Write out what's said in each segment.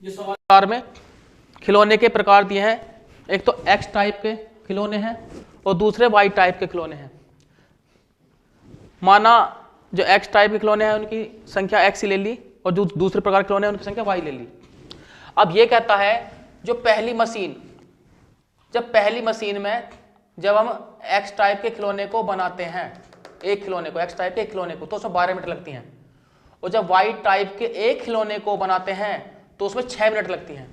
ये सवाल में खिलौने के प्रकार दिए हैं, एक तो एक्स टाइप के खिलौने हैं और दूसरे वाई टाइप के खिलौने हैं। माना जो एक्स टाइप के खिलौने हैं उनकी संख्या एक्स ही ले ली और जो दूसरे प्रकार के खिलौने हैं उनकी संख्या वाई ले ली। अब ये कहता है जो पहली मशीन में जब हम एक्स टाइप के खिलौने को बनाते हैं, एक खिलौने को एक्स टाइप के एक खिलौने को, तो उसमें 12 मिनट लगती हैं, और जब वाई टाइप के एक खिलौने को बनाते हैं तो उसमें 6 मिनट लगती हैं।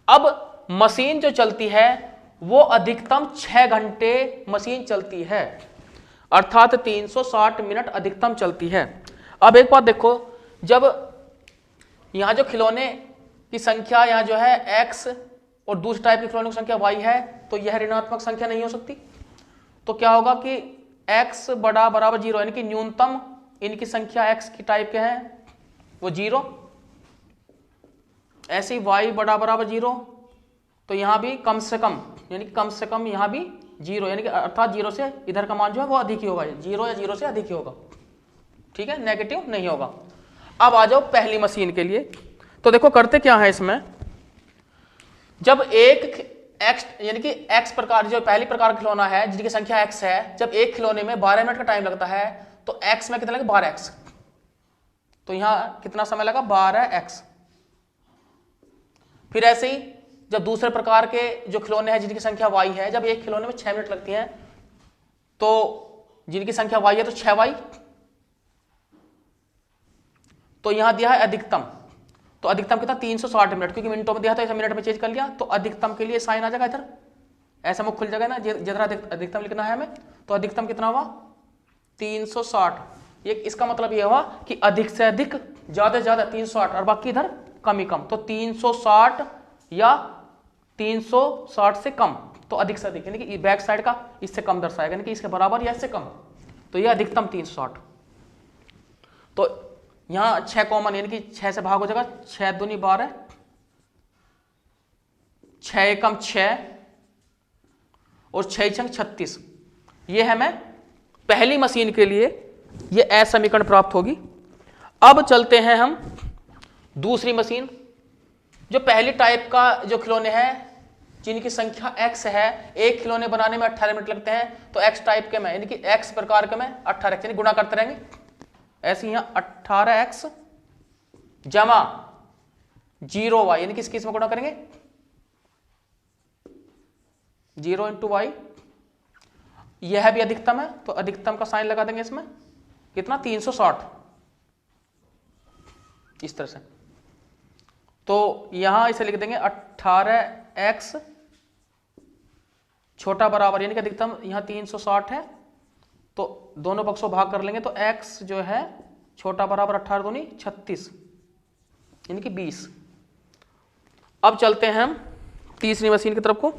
अब मशीन जो चलती है वो अधिकतम 6 घंटे मशीन चलती है, अर्थात 360 मिनट अधिकतम चलती है। अब एक बात देखो, जब यहां जो खिलौने की संख्या यहां जो है x और दूसरे टाइप के खिलौने की संख्या y है, तो यह ऋणात्मक संख्या नहीं हो सकती। तो क्या होगा कि x बराबर 0, यानी कि न्यूनतम इनकी संख्या x की टाइप के हैं वो 0, ऐसे ही y बराबर 0, तो यहां भी कम से कम, यानी कि कम से कम यहां भी 0, यानी कि अर्थात 0 से इधर का मान जो है वो अधिक ही होगा, 0 या 0 से अधिक ही होगा, ठीक है, नेगेटिव नहीं होगा। अब आ जाओ पहली मशीन के लिए। तो देखो करते क्या है इसमें, जब एक x यानी कि x प्रकार जो पहली प्रकार का खिलौना है जिसकी संख्या x है, जब एक खिलौने में 12 मिनट का टाइम लगता है तो x में कितना लगेगा 12x, तो यहां कितना समय लगा 12x। फिर ऐसे ही जब दूसरे प्रकार के जो खिलौने हैं जिनकी संख्या y है, जब एक खिलौने में 6 मिनट लगती हैं तो जिनकी संख्या y है तो 6y, तो यहां दिया है अधिकतम, तो अधिकतम कितना 360 मिनट, क्योंकि मिनटों में दिया था, ऐसा मिनट में चेंज कर लिया, तो अधिकतम के लिए साइन आ जाएगा इधर, ऐसा मुख खुल जाएगा ना, जितना अधिकतम लिखना है हमें, तो अधिकतम कितना हुआ 360। ये इसका मतलब ये हुआ कि अधिक से अधिक, ज्यादा से ज्यादा 360 और बाकी इधर कम ही कम, तो 360 या 360 से कम, तो अधिक से अधिक, यानी कि बैक साइड का इससे कम दर्शाएगा, यानी कि इसके बराबर या इससे कम, तो ये अधिकतम 360। तो यहां 6 कॉमन, यानी कि 6 से भाग हो जाएगा, 6 दूनी 12, 6 एकम 6 और 6 छंग 36। ये है मैं पहली मशीन के लिए ये ऐसा समीकरण प्राप्त होगी। अब चलते हैं हम दूसरी मशीन, जो पहली टाइप का जो खिलौने हैं जिनकी संख्या x है, एक खिलौने बनाने में 18 मिनट लगते हैं, तो x टाइप के में, यानी कि x प्रकार के में 18x, यानी गुणा करते रहेंगे, ऐसे यहां 18x जमा 0y, यानी कि किस में गुणा करेंगे 0 इंटू वाई, यह भी अधिकतम है, तो अधिकतम का साइन लगा देंगे इसमें, कितना 360, इस तरह से। तो यहां इसे लिख देंगे 18x छोटा बराबर, यानी कि अधिकतम यहां 360 है, तो दोनों पक्षों भाग कर लेंगे, तो x जो है छोटा बराबर 18 दूनी 36, यानी कि 20। अब चलते हैं हम तीसरी मशीन की तरफ को।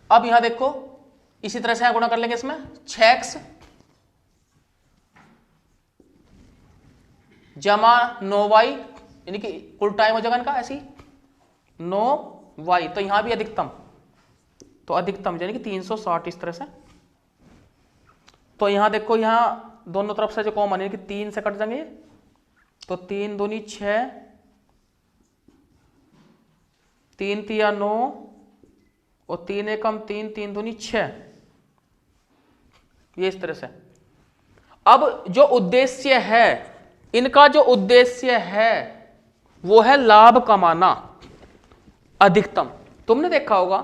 अब यहां देखो इसी तरह से गुणा कर लेंगे इसमें, 6x जमा 9y, यानी कि कुल टाइम हो जाएगा इनका ऐसी 9y, तो यहां भी अधिकतम, तो अधिकतम यानी कि 360 इस तरह से। तो यहां देखो, यहां दोनों तरफ से जो कॉमन है कि 3 से कट जाएंगे, तो 3 दूनी 6, 3 तिया 9 और 3 एकम 3, 3 दूनी 6, ये इस तरह से। अब जो उद्देश्य है, इनका जो उद्देश्य है वो है लाभ कमाना अधिकतम। तुमने देखा होगा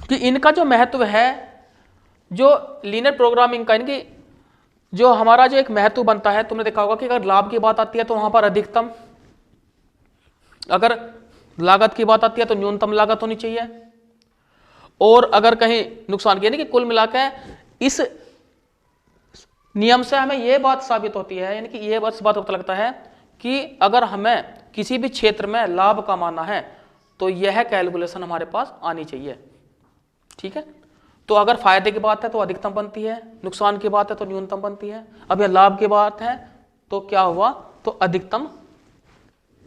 कि इनका जो महत्व है, जो लीनियर प्रोग्रामिंग का, इनकी जो हमारा जो एक महत्व बनता है, तुमने देखा होगा कि अगर लाभ की बात आती है तो वहां पर अधिकतम, अगर लागत की बात आती है तो न्यूनतम लागत होनी चाहिए, और अगर कहीं नुकसान की, यानी कि कुल मिलाकर इस नियम से हमें यह बात साबित होती है, यानी कि यह बात पता लगता है कि अगर हमें किसी भी क्षेत्र में लाभ कमाना है तो यह कैलकुलेशन हमारे पास आनी चाहिए, ठीक है। तो अगर फायदे की बात है तो अधिकतम बनती है, नुकसान की बात है तो न्यूनतम बनती है। अब यह लाभ की बात है तो क्या हुआ, तो अधिकतम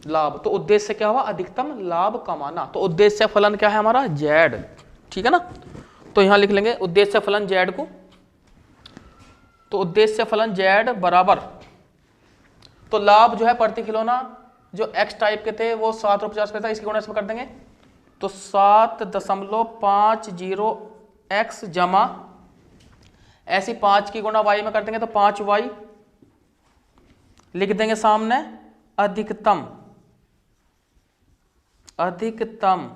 लाभ, तो उद्देश्य क्या हुआ, अधिकतम लाभ कमाना। तो उद्देश्य फलन क्या है हमारा, z, ठीक है ना। तो यहां लिख लेंगे उद्देश्य फलन z को, तो उद्देश्य फलन z बराबर तो लाभ जो है प्रति खिलौना जो एक्स टाइप के थे वो 7.50 इसकी गुणा इसमें कर देंगे, तो 7.50 जमा ऐसी 5 की गुणा वाई में कर देंगे तो 5y लिख देंगे सामने अधिकतम, अधिकतम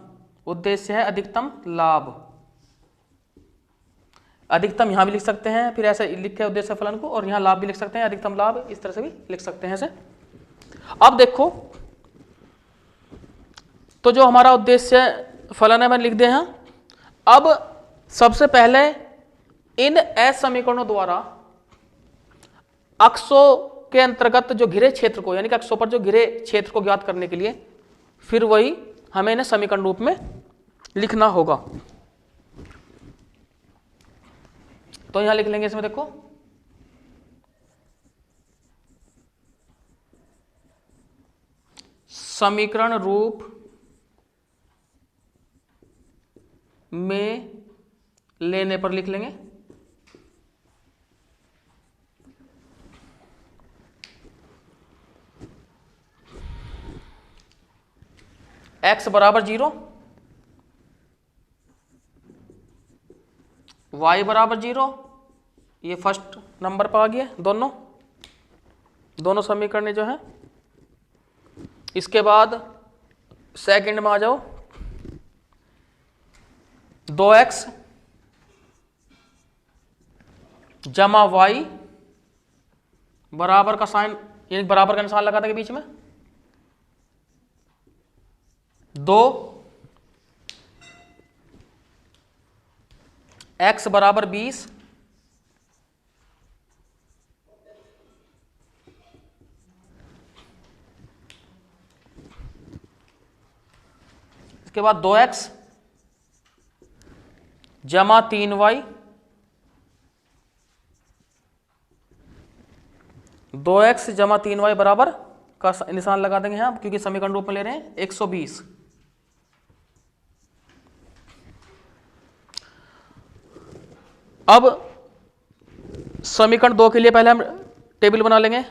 उद्देश्य है अधिकतम लाभ, अधिकतम यहां भी लिख सकते हैं, फिर ऐसे लिख के उद्देश्य फलन को, और यहां लाभ भी लिख सकते हैं, अधिकतम लाभ इस तरह से भी लिख सकते हैं ऐसे। अब देखो तो जो हमारा उद्देश्य फलन है मैंने लिख दिया है। अब सबसे पहले इन एस समीकरणों द्वारा अक्षों के अंतर्गत जो घिरे क्षेत्र को, यानी कि अक्षों पर जो घिरे क्षेत्र को ज्ञात करने के लिए फिर वही हमें इन्हें समीकरण रूप में लिखना होगा। तो यहां लिख लेंगे इसमें देखो समीकरण रूप में लेने पर लिख लेंगे x बराबर 0, y बराबर 0, ये फर्स्ट नंबर पर आ गया दोनों समीकरण जो है। इसके बाद सेकंड में आ जाओ, 2x जमा y बराबर का साइन, यानी बराबर का निशान लगा देंगे बीच में, 2 x बराबर 20 इसके बाद 2x जमा 3y, 2x जमा 3y बराबर का निशान लगा देंगे यहां, क्योंकि समीकरण रूप में ले रहे हैं 120। अब समीकरण 2 के लिए पहले हम टेबल बना लेंगे।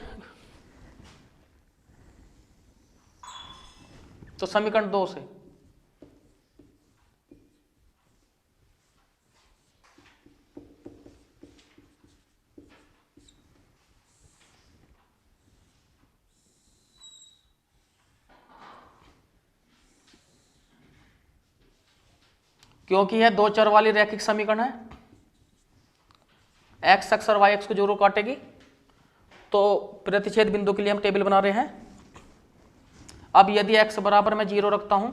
तो समीकरण 2 से क्योंकि यह 2 चर वाली रैखिक समीकरण है, एक्स अक्ष और वाई अक्ष को जरूर काटेगी, तो प्रतिच्छेद बिंदु के लिए हम टेबल बना रहे हैं। अब यदि x बराबर मैं 0 रखता हूं,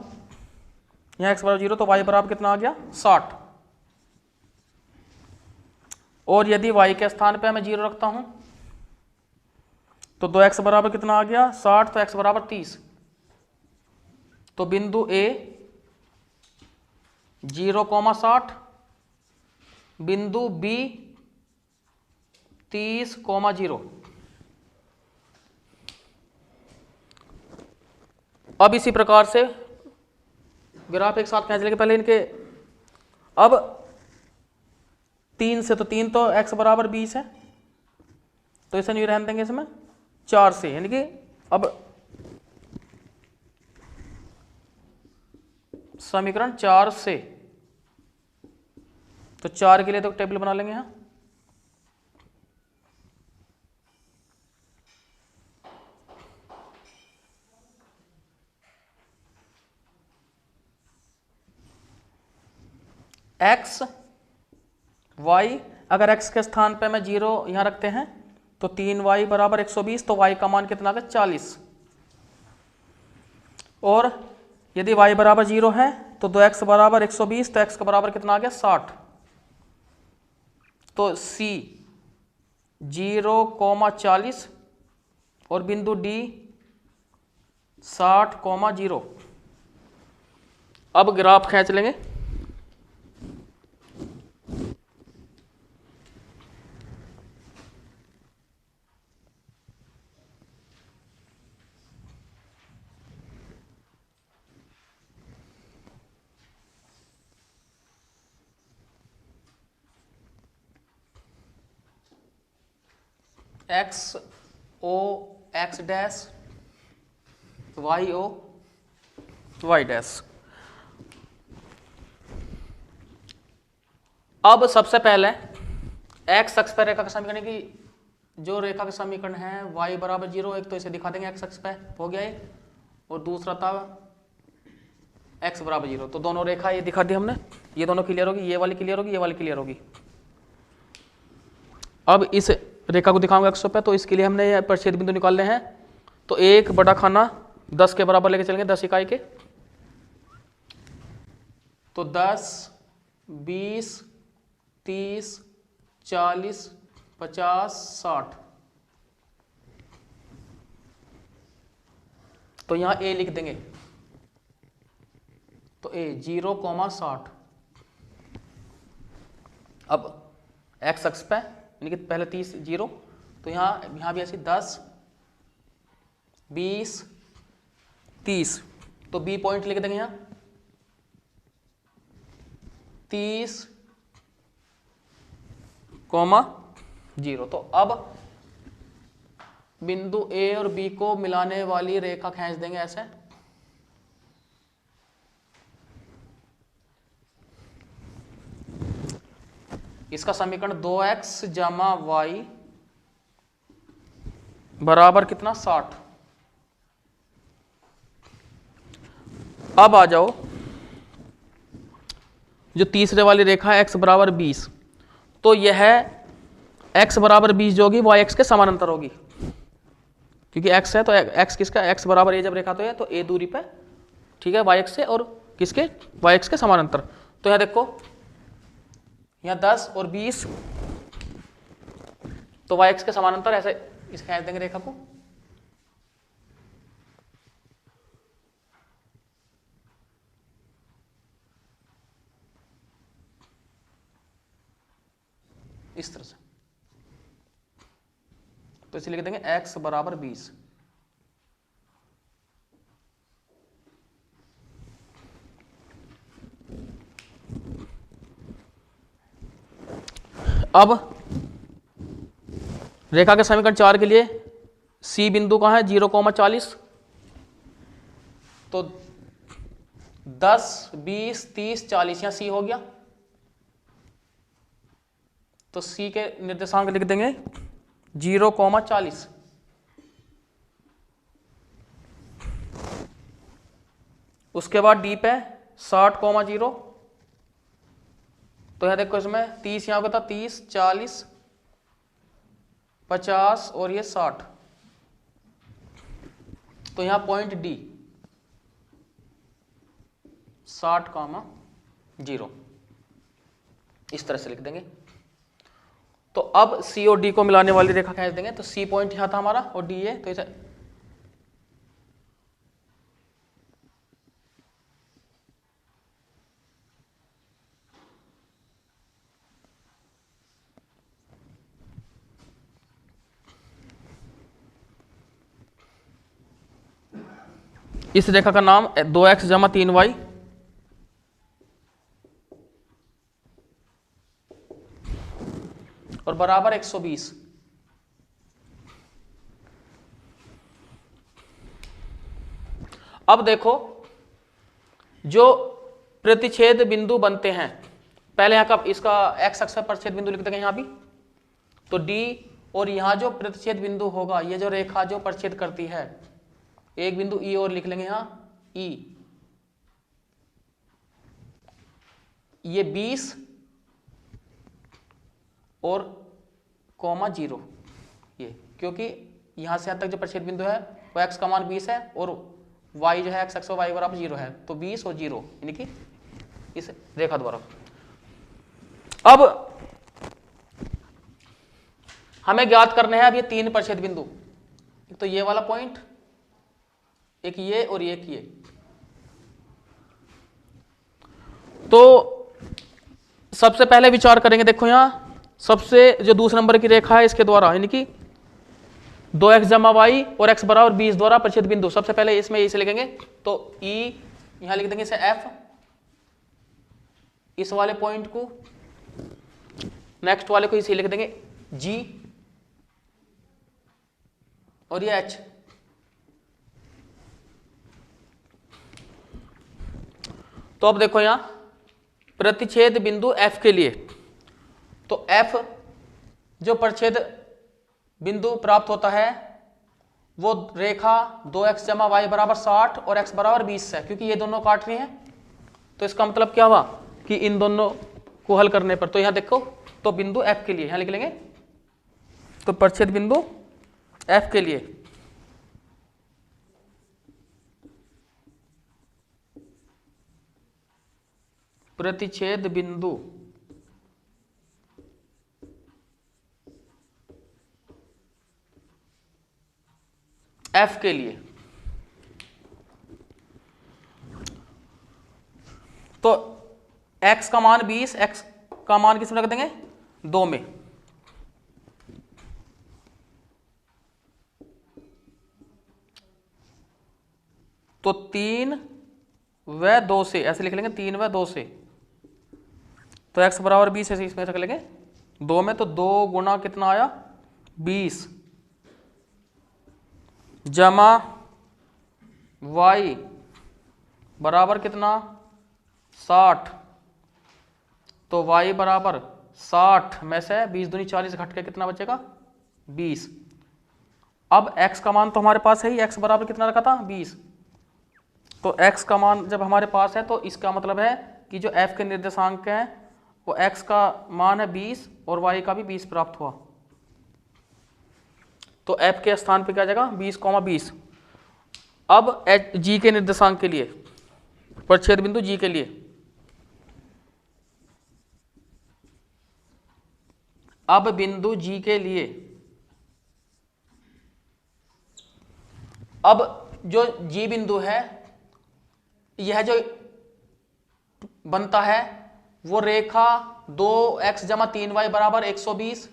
यहां x बराबर 0, तो y बराबर कितना आ गया 60, और यदि y के स्थान पे मैं 0 रखता हूं तो 2x बराबर कितना आ गया 60, तो x बराबर 30। तो बिंदु A 0,60, बिंदु B 30,0। अब इसी प्रकार से ग्राफ एक साथ खींच लेंगे पहले इनके। अब 3 से, तो 3 तो x बराबर 20 है, तो इसे नहीं रहने देंगे इसमें। 4 से, यानी कि अब समीकरण 4 से, तो 4 के लिए तो टेबल बना लेंगे यहां। x y, अगर x के स्थान पे मैं 0 यहां रखते हैं तो 3y बराबर 120, तो y का मान कितना आ गया 40। और यदि y बराबर 0 है तो 2x बराबर 120, तो x का बराबर कितना आ गया 60। तो C 0,40 और बिंदु D 60,0। अब ग्राफ खींच लेंगे। x O x dash y O y dash. अब सबसे पहले एक्स अक्ष पर रेखा का समीकरण की जो रेखा का समीकरण है y बराबर 0, एक तो इसे दिखा देंगे एक्स अक्ष पे, हो गया ये, और दूसरा था x बराबर 0। तो दोनों रेखा ये दिखा दी हमने, ये दोनों क्लियर होगी, ये वाली क्लियर होगी, ये वाली क्लियर होगी। अब इस रेखा को दिखाऊंगा अक्ष पे, तो इसके लिए हमने ये परिच्छेद बिंदु निकालने हैं। तो एक बड़ा खाना 10 के बराबर लेके चलेंगे, 10 इकाई के। तो 10, 20, 30, 40, 50, 60। तो यहां a लिख देंगे, तो a 0,60। अब x अक्ष पे यानी कि पहले 30 0, तो यहां भी ऐसे 10, 20, 30। तो b पॉइंट लिख देंगे यहां 30,0। तो अब बिंदु A और B को मिलाने वाली रेखा खींच देंगे ऐसे। इसका समीकरण 2x जमा वाई बराबर कितना 60। अब आ जाओ जो तीसरे वाली रेखा है x बराबर 20, तो यह x बराबर 20 जो होगी वो x के समानांतर होगी, क्योंकि x है तो x किसका, x बराबर a जब रेखा तो है तो a दूरी पे, ठीक है, y x से, और किसके, y x के समानांतर। तो यहां देखो, यहां 10 और 20, तो y x के समानांतर, ऐसे इसे खींच देंगे रेखा को। इस तरह से, तो इसे लिख देंगे x बराबर 20। अब रेखा के समीकरण 4 के लिए C बिंदु कहाँ है, 0,40। तो 10, 20, 30, 40 यहां C हो गया। तो C के निर्देशांक लिख देंगे 0,40। उसके बाद D पे 60,0। तो यहां देखो, इसमें 30 यहां होगा, 30, 40, 50 और ये 60। तो यहां पॉइंट D 60,0 इस तरह से लिख देंगे। तो अब C और D को मिलाने वाली रेखा खींच देंगे। तो C पॉइंट यहां था हमारा और D है, तो इसे इस रेखा का नाम 2x जमा 3y, और बराबर 120। अब देखो जो प्रतिच्छेद बिंदु बनते हैं, पहले यहां का इसका x अक्ष पर प्रतिच्छेद बिंदु लिख देंगे यहां भी। तो D और यहां जो प्रतिच्छेद बिंदु होगा, ये जो रेखा जो प्रतिच्छेद करती है, एक बिंदु E और लिख लेंगे यहां E, ये 20 और ,0, ये क्योंकि यहां से यहां तक जो प्रतिच्छेद बिंदु है वो x का मान 20 है और y जो है x अक्ष y बराबर 0 है। तो 20 और 0 यानी कि इस रेखा द्वारा। अब हमें ज्ञात करने हैं अब ये 3 प्रतिच्छेद बिंदु, एक तो ये वाला पॉइंट, एक ये और एक ये। तो सबसे पहले विचार करेंगे, देखो यहां सबसे जो दूसरे नंबर की रेखा है इसके द्वारा, यानी कि 2x जमा वाई और x बराबर 20 द्वारा प्रतिच्छेद बिंदु। सबसे पहले इसमें इसे लिखेंगे, तो E यहां लिख देंगे इसे F, इस वाले पॉइंट को, नेक्स्ट वाले को इसे लिख देंगे G, और ये h। तो अब देखो यहां प्रतिच्छेद बिंदु f के लिए, तो f जो परिच्छेद बिंदु प्राप्त होता है वो रेखा 2x जमा वाई बराबर 60 और x बराबर 20 है, क्योंकि ये दोनों काट रही हैं। तो इसका मतलब क्या हुआ कि इन दोनों को हल करने पर, तो यहां देखो, तो बिंदु f के लिए यहां लिख लेंगे, तो परिच्छेद बिंदु f के लिए प्रतिच्छेद बिंदु f के लिए, तो x का मान 20, x का मान किस में रख देंगे 2 में, तो 3 व 2 से ऐसे लिख लेंगे, 3 व 2 से, तो x बराबर 20 ऐसे इसमें रख लेंगे 2 में, तो 2 गुना कितना आया 20 जमा y बराबर कितना 60, तो y बराबर 60 में से 20 दूनी 40 घट के कितना बचेगा 20। अब x का मान तो हमारे पास है ही, x बराबर कितना रखा था 20, तो x का मान जब हमारे पास है तो इसका मतलब है कि जो f के निर्देशांक हैं वो x का मान है 20 और y का भी 20 प्राप्त हुआ, तो f के स्थान पे क्या जाएगा 20,20। अब g के निर्देशांक के लिए, परिच्छेद बिंदु g के लिए, अब बिंदु g के लिए, अब जो g बिंदु है यह जो बनता है वो रेखा 2x जमा 3y बराबर 120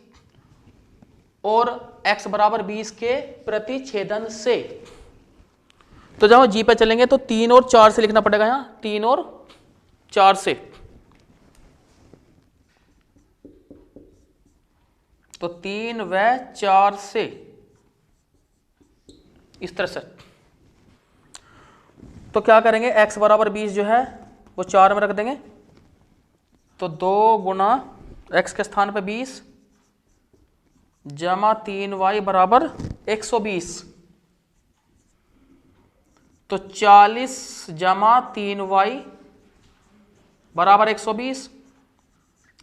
और x बराबर 20 के प्रतिच्छेदन से, तो जब हम जी पे चलेंगे तो 3 और 4 से लिखना पड़ेगा, यहां 3 और 4 से, तो 3 व 4 से इस तरह से, तो क्या करेंगे x बराबर 20 जो है वो 4 में रख देंगे, तो 2 गुना x के स्थान पे 20 जमा 3y बराबर 120, तो 40 जमा 3y बराबर 120,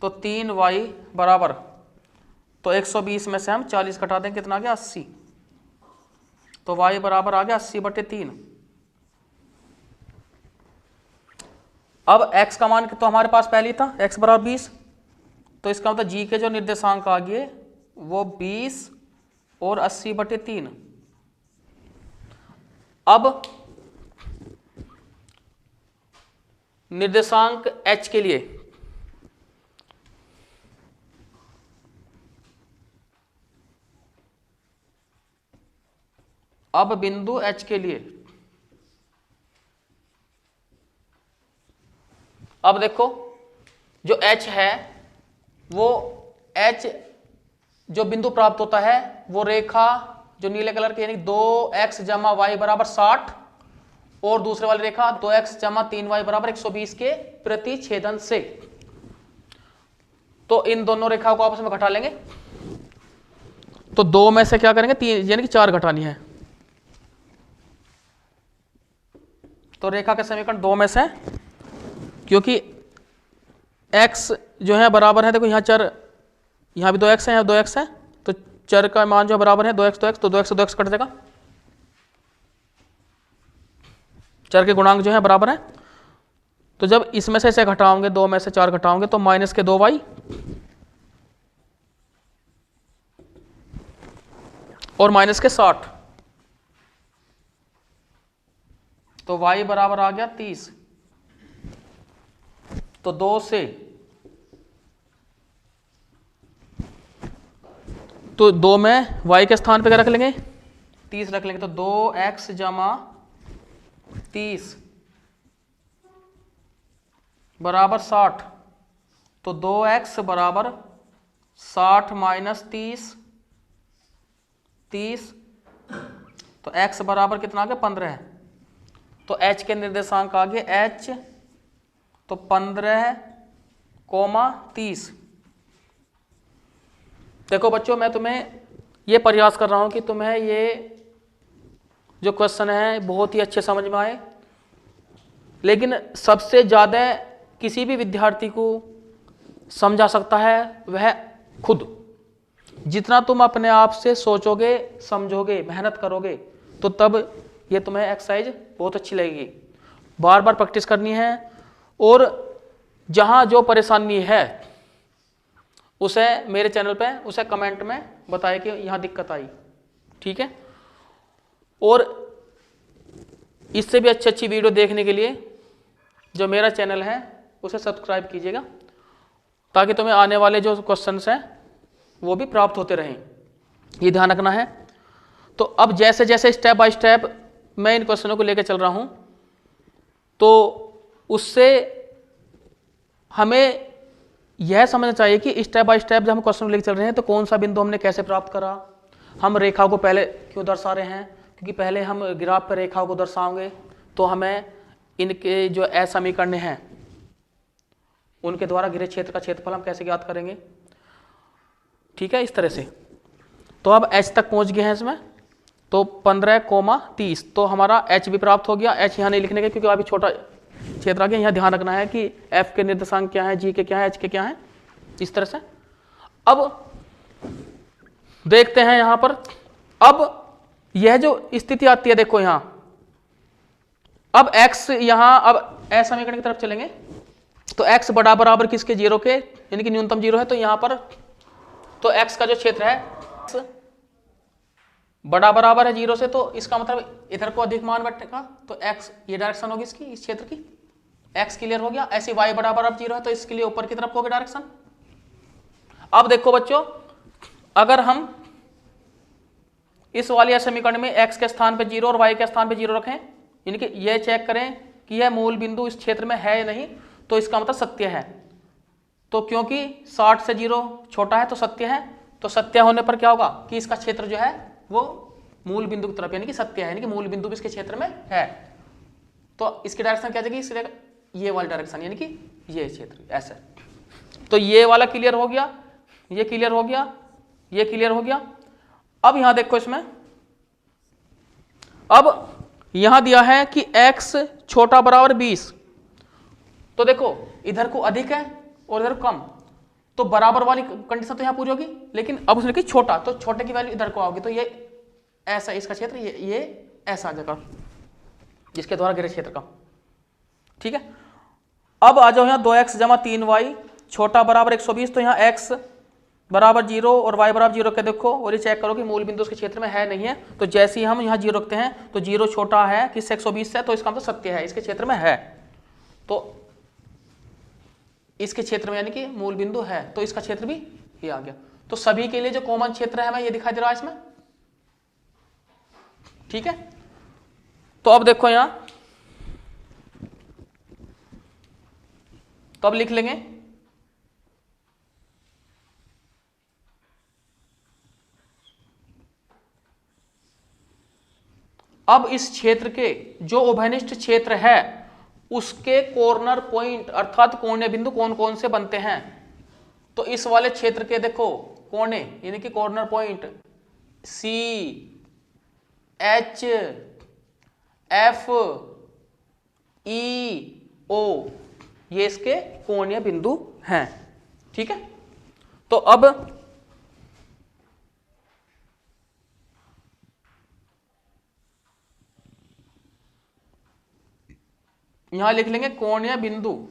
तो 3y बराबर, तो 120 में से हम 40 घटा दें कितना आ गया 80, तो y बराबर आ गया 80/3। अब x का मान तो हमारे पास पहले ही था x बराबर 20, तो इसका मतलब g के जो निर्देशांक आ गए वो 20 और 80/3। अब निर्देशांक h के लिए, अब बिंदु h के लिए, अब देखो जो h है वो h जो बिंदु प्राप्त होता है वो रेखा जो नीले कलर की यानी 2x जमा y बराबर 60 और दूसरे वाली रेखा 2x जमा 3y बराबर 120 के प्रतिच्छेदन से, तो इन दोनों रेखाओं को आपस में घटा लेंगे, तो 2 में से क्या करेंगे 3 यानी कि 4 घटानी है, तो रेखा के समीकरण 2 में से, क्योंकि x जो है बराबर है, देखो यहाँ चर, यहाँ भी 2x है, यहाँ 2x है, तो चर का मान जो बराबर है 2x 2x, तो 2x से 2x कट जाएगा, चर के गुणांक जो है बराबर है, तो जब इसमें से घटाओगे 2 में से 4 घटाओगे तो माइनस के 2y और माइनस के 60, तो y बराबर आ गया 30, तो 2 से, तो 2 में y के स्थान पे क्या रख लेंगे 30 रख लेंगे, तो 2x जमा 30 बराबर 60, तो 2x बराबर 60 माइनस 30, 30 तो x बराबर कितना आ गया 15 है। तो h के निर्देशांक आ गए h तो 15,30। देखो बच्चों मैं तुम्हें ये प्रयास कर रहा हूं कि तुम्हें ये जो क्वेश्चन है बहुत ही अच्छे समझ में आए, लेकिन सबसे ज़्यादा किसी भी विद्यार्थी को समझा सकता है वह खुद। जितना तुम अपने आप से सोचोगे, समझोगे, मेहनत करोगे तो तब ये तुम्हें एक्सरसाइज बहुत अच्छी लगेगी। बार बार प्रैक्टिस करनी है और जहाँ जो परेशानी है उसे मेरे चैनल पे उसे कमेंट में बताए कि यहाँ दिक्कत आई, ठीक है। और इससे भी अच्छी अच्छी वीडियो देखने के लिए जो मेरा चैनल है उसे सब्सक्राइब कीजिएगा, ताकि तुम्हें आने वाले जो क्वेश्चंस हैं वो भी प्राप्त होते रहें, ये ध्यान रखना है। तो अब जैसे जैसे स्टेप बाय स्टेप मैं इन क्वेश्चनों को लेकर चल रहा हूँ, तो उससे हमें यह समझना चाहिए कि स्टेप बाय स्टेप जब हम क्वेश्चन लेकर चल रहे हैं तो कौन सा बिंदु हमने कैसे प्राप्त करा, हम रेखा को पहले क्यों दर्शा रहे हैं, क्योंकि पहले हम ग्राफ पर रेखा को दर्शाओगे तो हमें इनके जो असमीकरण हैं उनके द्वारा घिरे क्षेत्र का क्षेत्रफल हम कैसे ज्ञात करेंगे, ठीक है, इस तरह से। तो अब h तक पहुंच गए हैं इसमें, तो 15,30 तो हमारा h भी प्राप्त हो गया। h यहाँ नहीं लिखने का क्योंकि अभी छोटा क्षेत्र आ गया, यहाँ ध्यान रखना है कि f के निर्देशांक क्या है, g के क्या है, h के क्या है, इस तरह से। अब देखते हैं यहाँ पर, अब यह जो स्थिति आती है देखो यहाँ, अब x यहाँ अब असमीकरण की तरफ चलेंगे तो x बड़ा बराबर किसके 0 के, यानी कि न्यूनतम 0 है। तो यहाँ पर तो x का जो क्षेत्र है x बड़ा बराबर है 0 से, तो इसका मतलब इधर को अधिक मान बैठेगा, तो x ये डायरेक्शन होगी इसकी, इस क्षेत्र की। x क्लियर हो गया। ऐसे y बराबर अब 0 है तो इसके लिए ऊपर की तरफ होगी डायरेक्शन। अब देखो बच्चों, अगर हम इस वाले समीकरण में x के स्थान पे 0 और y के स्थान पे 0 रखें, यानी कि यह चेक करें कि यह मूल बिंदु इस क्षेत्र में है या नहीं, तो इसका मतलब सत्य है। तो क्योंकि 60 से 0 छोटा है तो सत्य है, तो सत्य होने पर क्या होगा कि इसका क्षेत्र जो है वो मूल बिंदु की तरफ यानी कि सत्य है, यानी कि मूल बिंदु भी इसके क्षेत्र में है। तो इसकी डायरेक्शन क्या जाएगी, इसलिए ये वाली डायरेक्शन यानी कि ये क्षेत्र ऐसे। तो ये वाला क्लियर हो गया, ये क्लियर हो गया, ये क्लियर हो गया। अब यहां देखो, इसमें अब यहां दिया है कि x छोटा बराबर 20, तो देखो इधर को अधिक है और इधर कम, तो बराबर वाली कंडीशन तो यहां पूरी होगी, लेकिन अब उसने कि छोटा, तो छोटे की वैल्यू इधर को आओगी, तो ये ऐसा इसका क्षेत्र ये ऐसा आ जाएगा जिसके द्वारा घिरे क्षेत्र का, ठीक है। अब आ जाओ यहाँ 2x जमा 3y छोटा बराबर 120, तो यहाँ x बराबर 0 और y बराबर 0 के देखो और ये चेक करो कि मूल बिंदु उसके क्षेत्र में है नहीं है। तो जैसे ही हम यहाँ 0 रखते हैं तो 0 छोटा है किससे 120 से, तो इसका मतलब सत्य है, इसके क्षेत्र में है, तो इसके क्षेत्र में यानी कि मूल बिंदु है, तो इसका क्षेत्र भी ये आ गया। तो सभी के लिए जो कॉमन क्षेत्र है हमें ये दिखाई दे रहा है इसमें, ठीक है। तो अब देखो यहां, तो अब लिख लेंगे अब इस क्षेत्र के जो उभयनिष्ठ क्षेत्र है उसके कॉर्नर पॉइंट अर्थात कोणीय बिंदु कौन कौन से बनते हैं। तो इस वाले क्षेत्र के देखो कोने यानी कि corner point C, H, F, E, O ये इसके कोणीय बिंदु हैं, ठीक है। तो अब यहां लिख लेंगे कोणीय बिंदु,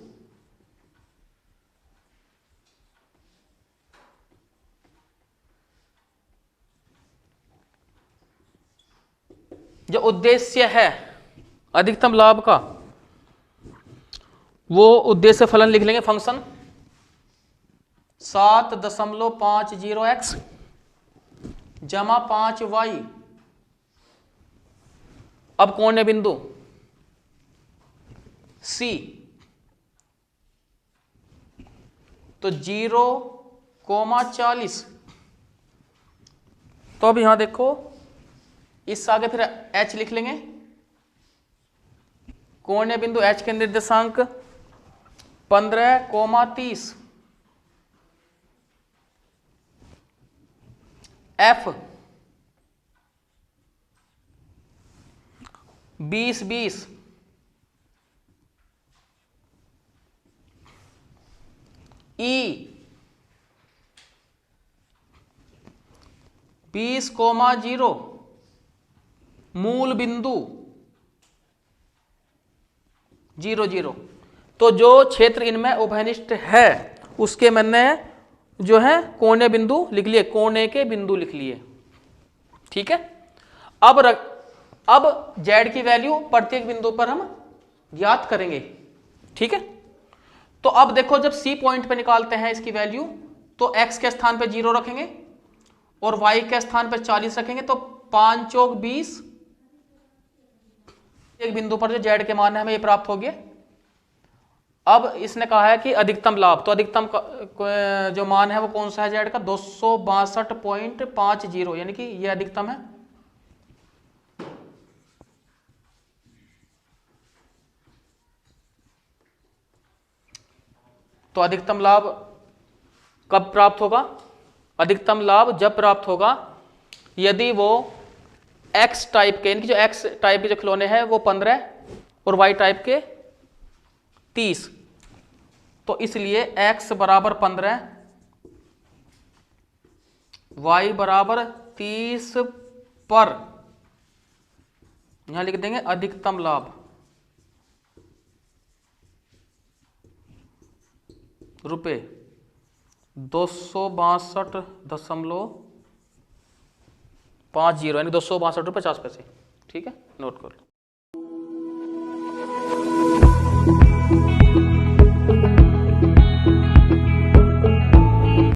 जो उद्देश्य है अधिकतम लाभ का वो उद्देश्य फलन लिख लेंगे फंक्शन 7.50x जमा 5y। अब कोणीय बिंदु C, तो 0,40। तो अब यहां देखो इससे आगे फिर h लिख लेंगे, कोणीय बिंदु h के निर्देशांक 15,30, f 20,20, e 20,0, मूल बिंदु 0,0। तो जो क्षेत्र इनमें उभयनिष्ठ है उसके मैंने जो है कोणीय बिंदु लिख लिए, कोने के बिंदु लिख लिए। ठीक है, अब z की वैल्यू प्रत्येक बिंदु पर हम ज्ञात करेंगे। ठीक है, तो अब देखो जब C पॉइंट पे निकालते हैं इसकी वैल्यू, तो x के स्थान पे 0 रखेंगे और y के स्थान पे 40 रखेंगे, तो 5 चौक 20, एक बिंदु पर जो z के मान है हमें ये प्राप्त हो गया। अब इसने कहा है कि अधिकतम लाभ, तो अधिकतम जो मान है वो कौन सा है z का, 262.50, यानी कि ये अधिकतम है। तो अधिकतम लाभ कब प्राप्त होगा, अधिकतम लाभ जब प्राप्त होगा यदि वो x टाइप के, यानी कि जो x टाइप के जो खिलौने हैं वो 15 और y टाइप के 30, तो इसलिए x बराबर 15, y बराबर 30 पर यहां लिख देंगे अधिकतम लाभ रुपए 262.50, यानी 262 रुपये 50 पैसे। ठीक है, नोट कर लो।